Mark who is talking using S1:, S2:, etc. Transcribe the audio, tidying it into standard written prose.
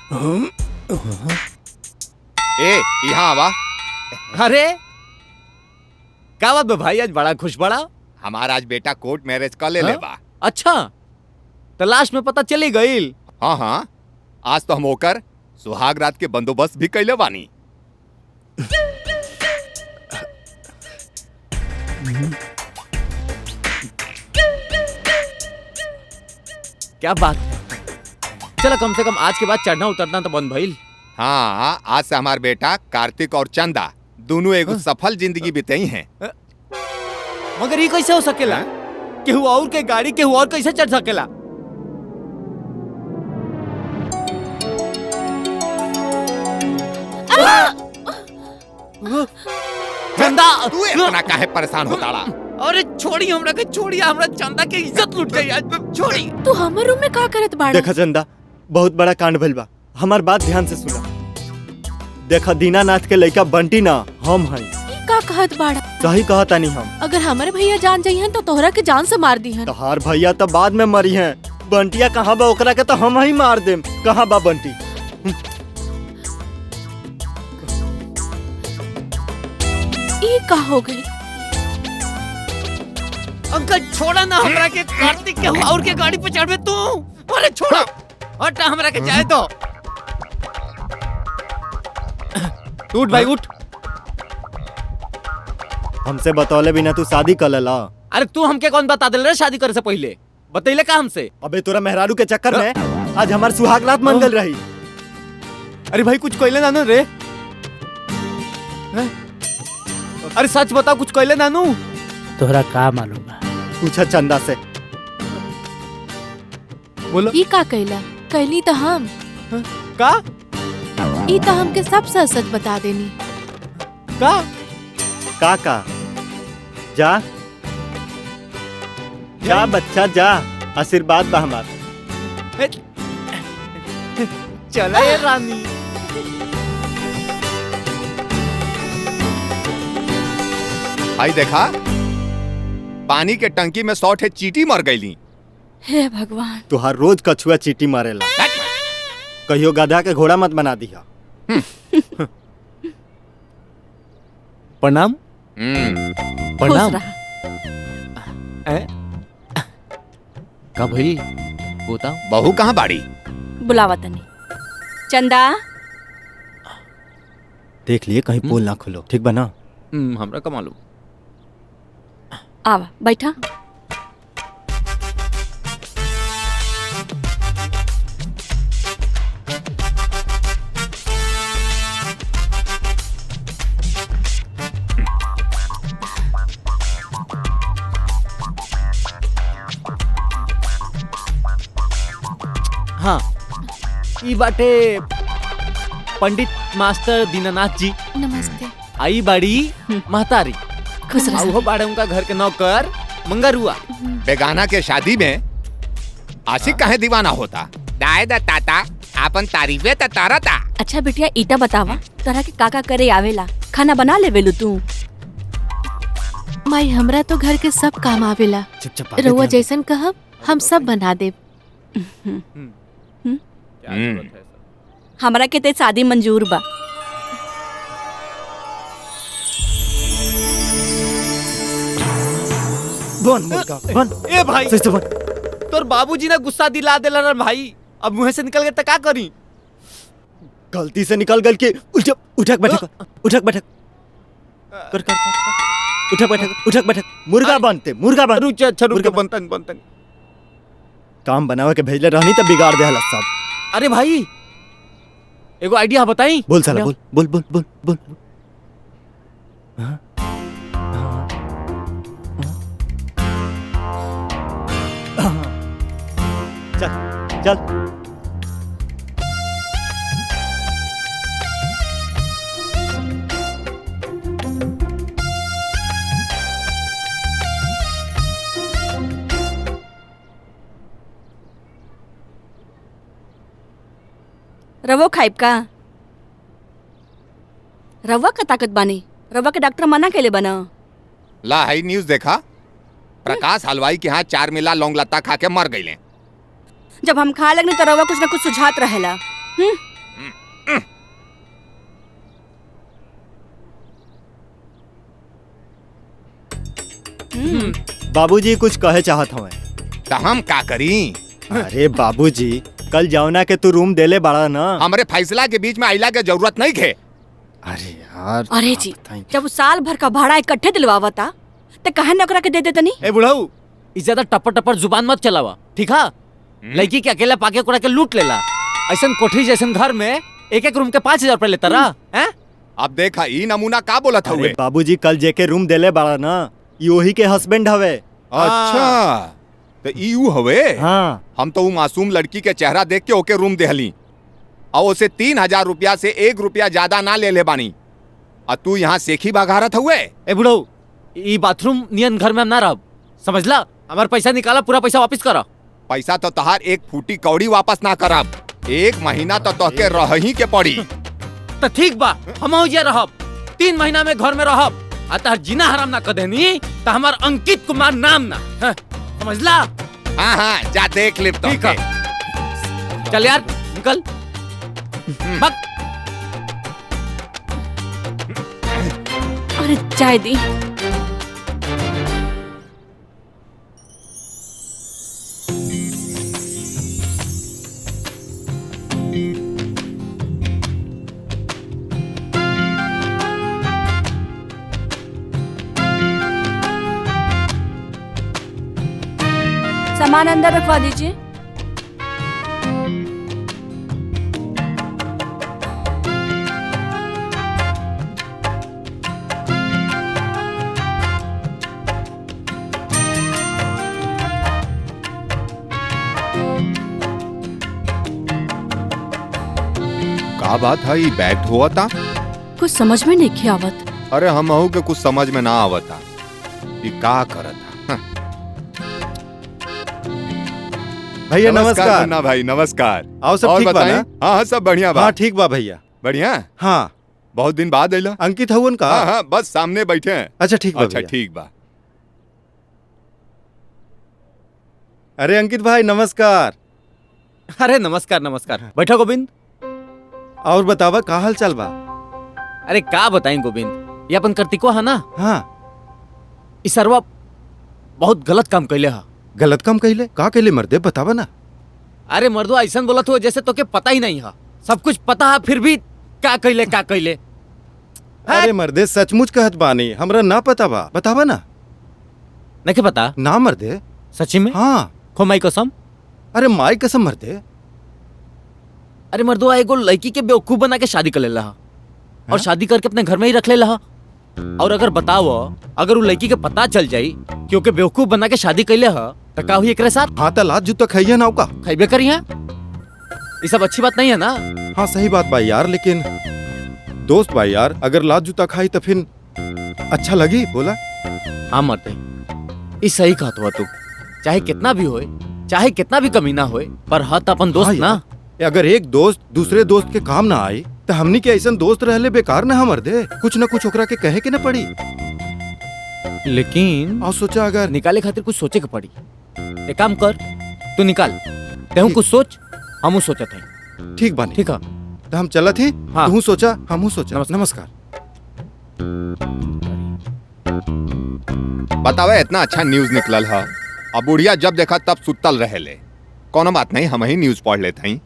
S1: ए यहाँ आवा।
S2: अरे क्या बात बा भाई, आज बड़ा खुश बड़ा।
S1: हमारा आज बेटा कोर्ट मैरिज कर ले बा।
S2: अच्छा तो लास्ट में पता चली गई।
S1: हाँ हाँ, आज तो हम होकर सुहाग रात के बंदोबस्त भी कैले बानी।
S2: क्या बात, चलो कम से कम आज के बाद चढ़ना उतरना तो बंद भइल।
S1: हाँ, आज से हमार बेटा कार्तिक और चंदा दोनों एक सफल जिंदगी बिताई हैं।
S2: मगर ये कैसे हो सकेला? केहू और के गाड़ी केहू और कैसे चढ़ सकेला? चंदा
S1: तू इतना काहे परेशान होताड़ा?
S2: अरे छोड़ी हमरा के, छोड़ी हमरा चंदा के इज्जत लूट गई आज। छोड़ी।
S3: तू हमर रूम में का करत बाड़ा?
S4: देखा चंदा, बहुत बड़ा कांड भइल बा। हमार बात ध्यान से सुना। देखा दीनानाथ के लड़का बंटी ना हम हई।
S3: का कहत बाड़ा?
S4: सही कहतानी हम।
S3: अगर हमारे भैया जान जाइहन तो तोहरा के जान से मार दीहन।
S4: तोहार भैया तो बाद में मरी हैं। बंटिया कहाँ बा? ओकरा के तो हम ही मार देम। कहाँ बा बंटी?
S3: ये का हो गई?
S2: अंकल छोड़ा ना हमरा के, कार्तिक के और के गाड़ी पे चढ़बे तू। अरे छोड़ा, हटा हमरा के जाए तो। उठ भाई उठ।
S4: हमसे बतौले बिना तू शादी कर लेला?
S2: अरे तू हमके कौन बता दिल रे शादी करे से पहले? बतैले का हमसे?
S4: अबे तोरा मेहरारू के चक्कर में आज हमार सुहाग रात मन गल रही।
S2: अरे भाई कुछ कहले नानू रे। अरे सच बताओ, कुछ कहले नानू?
S5: तोहरा का मालूम बा?
S4: पूछा चंदा से।
S2: बोलो।
S3: ये का कहला? कहली तो हम
S2: का?
S3: ये तो हमके सब सच सच बता देनी।
S2: का?
S4: का? जा जा बच्चा जा, आशीर्वाद बा हमार।
S2: चला ये रानी।
S1: भाई देखा, पानी के टंकी में 100 ठे चींटी मर गईली।
S3: हे भगवान।
S4: तुहार रोज कछुआ चींटी मारेला। कहियो गधा के घोड़ा मत बना दिया।
S2: प्रणाम। प्रणाम। का भाई बताओ,
S1: बहू कहाँ बाड़ी?
S3: बुलावा तनी। चंदा
S4: देख लिए कहीं पोल ना खुलो, ठीक बना?
S2: हमरा का मालूम।
S3: आवा बैठा।
S2: हाँ, ई बाटे पंडित मास्टर दीनानाथ जी।
S3: नमस्ते।
S2: आई बाड़ी महतारी।
S3: खुश रह।
S2: वो बाड़े उनका घर के नौकर मंगरुआ।
S1: बेगाना के शादी में आशिक काहे दीवाना होता? दाए दा ताता आपन तारीफे ता तारता।
S3: अच्छा बिटिया ईटा बतावा, तोरा के काका करे आवेला? खाना बना लेवेलू तू? माई हमरा तो घर के सब काम आवेला। रउआ जैसन कहब हम सब बना देब। हमरा के ते शादी मंजूर बा।
S4: बन मुर्गा बन।
S2: ए भाई
S4: सही से बन।
S2: तोर बाबूजी ने गुस्सा दिला देला रे भाई। अब मुंह से निकल गए तो क्या करी?
S4: गलती से निकल गल के उठक बैठक उठक बैठक कर कर उठक बैठक उठक बैठक। मुर्गा बनते मुर्गा बन।
S2: रुच अच्छा रुक बनतन बनतन।
S4: काम बनावे के भेजले रहनी तब बिगाड़ दे हला सब।
S2: अरे भाई एगो आइडिया बताई।
S4: बोल साला बोल बोल बोल बोल बोल। हाँ? चल चल।
S3: रवो खाइब का? रवा का ताकत बानी? रवा के डॉक्टर मना केले बना।
S1: ला हाई न्यूज़ देखा? प्रकाश हलवाई के यहाँ 4 मिला लौंग लत्ता खा के मर गईले।
S3: जब हम खा लगने तो रवा कुछ न कुछ सुझात रहेला।
S4: बाबूजी कुछ कहे चाहत हवे।
S1: तो हम का करी?
S4: अरे बाबूजी, कल जौना के तू रूम देले बाड़ा ना।
S1: हमरे फैसला के बीच में आइला के जरूरत नहीं खे।
S4: अरे यार।
S6: अरे जी, जब वो साल भर का भाड़ा इकट्ठे दिलवावता तो कहे न ओकरा के दे देतनी।
S2: ए बुढ़ऊ, इस ज्यादा टपर टपर जुबान मत चलावा, ठीक है? लड़की के अकेला पाके कोड़ा के लूट लेला। ऐसन कोठरी जैसन घर में एक एक रूम के 5,000 रुपए लेता रहा हैं?
S1: अब देखा ई नमूना का बोलत
S4: अरे
S1: हुए।
S4: बाबूजी, कल जेके रूम देले बाड़ा ना, ई वही के हस्बैंड हवे।
S1: अच्छा, तो ई ऊ हवे।
S4: हाँ।
S1: हम तो ऊ मासूम लड़की के चेहरा देख के ओके रूम देहली और उसे 3,000 रुपया से 1 रुपया ज्यादा ना ले बानी। और तू यहाँ सेखी बघारत हुए।
S2: ए बुढ़ऊ, ई बाथरूम नियन घर में हम ना रहब, समझला? हमार पैसा निकाला, पूरा पैसा वापस करा।
S1: पैसा तो तहार एक फूटी कौड़ी वापस ना करब। 1 महीना तो तोहके रह ही के पड़ी।
S2: तो ठीक बा, हम हो रहब 3 महीना में घर में रहब। अतः जीना हराम ना कर देनी तो हमार अंकित कुमार नाम ना है, समझला?
S1: हाँ हाँ, जा देख ले तो।
S2: ठीक है, चल यार निकल। भाग।
S6: अरे चाय दी। सामान अंदर रखवा दीजिए।
S1: का बात है, ई बैग धोआ था?
S6: कुछ समझ में नहीं आवत।
S1: अरे हम आहू के कुछ समझ में ना आवता। ई का करता?
S4: भैया नमस्कार।
S1: मुन्ना भाई नमस्कार।
S4: आओ, सब
S1: और
S4: ठीक बा
S1: बताएं?
S4: ना?
S1: हाँ हाँ, सब बढ़िया बा।
S4: हाँ ठीक बा भैया।
S1: बढ़िया।
S4: हाँ,
S1: बहुत दिन बाद अइला।
S4: अंकित हवन का?
S1: हाँ हाँ, बस सामने बैठे हैं।
S4: अच्छा ठीक बा
S1: अच्छा
S4: भैया।
S1: ठीक बा।
S4: अरे अंकित भाई नमस्कार।
S2: अरे नमस्कार नमस्कार, बैठो गोविंद।
S4: और बतावा का हाल चाल बा?
S2: अरे का बताएं गोविंद, ये अपन कार्तिको है ना,
S4: हाँ।
S2: इस सरवा बहुत गलत काम कैले हा।
S4: गलत काम कइले? का कइले मर्दे, बतावा ना।
S2: अरे मर्दो, ऐसा बोलत हो जैसे तोके पता ही नहीं है। सब कुछ पता है फिर भी का कैले का कैले।
S4: अरे मर्दे, सचमुच कहत बानी, हमरा ना पता बा, बतावा ना।
S2: नहीं पता
S4: ना मर्दे।
S2: सच्ची में?
S4: हाँ।
S2: खो माई कसम।
S4: अरे माई कसम मर्दे।
S2: अरे मर्दो, एगो लड़की के बेवकूफ बना के शादी कर लेला हा। और शादी करके अपने घर में ही रख लेला हा। और अगर बताओ, अगर वो लड़की के पता चल जाई कि ओके बेवकूफ बना के शादी कैले हा, तो का हुई एकरे साथ?
S4: हाँ, तो लात जूता खाइए ना का।
S2: खैबे करी है। ये सब अच्छी बात नहीं है ना।
S4: हाँ सही बात भाई यार, लेकिन दोस्त भाई यार, अगर लात जूता खाई तो फिर अच्छा लगी बोला।
S2: हाँ मरते, ये सही कहत हुआ तू। चाहे कितना भी होए, चाहे कितना भी कमी ना होए, पर हत अपन दोस्त
S4: हाँ
S2: ना।
S4: अगर एक दोस्त दूसरे दोस्त के काम ना आई तो हमनी के ऐसा दोस्त रहले बेकार ना हमर दे। कुछ न कुछ ओकरा के कहे के ना पड़ी।
S2: लेकिन
S4: और सोचा अगर
S2: निकाले खातिर कुछ सोचे के पड़ी। एक काम कर, तू निकाल, तेहू कुछ सोच, हमू सोचत है।
S4: ठीक बानी।
S2: ठीक है,
S4: तो हम चलत ही।
S2: हाँ।
S4: तू सोचा हमहू सोचा। नमस्कार।
S1: बतावे, इतना अच्छा न्यूज निकलल है। अब बुढ़िया जब देखा तब सुतल रहे ले। कोनो बात नहीं, हम ही न्यूज पढ़ लेते हैं।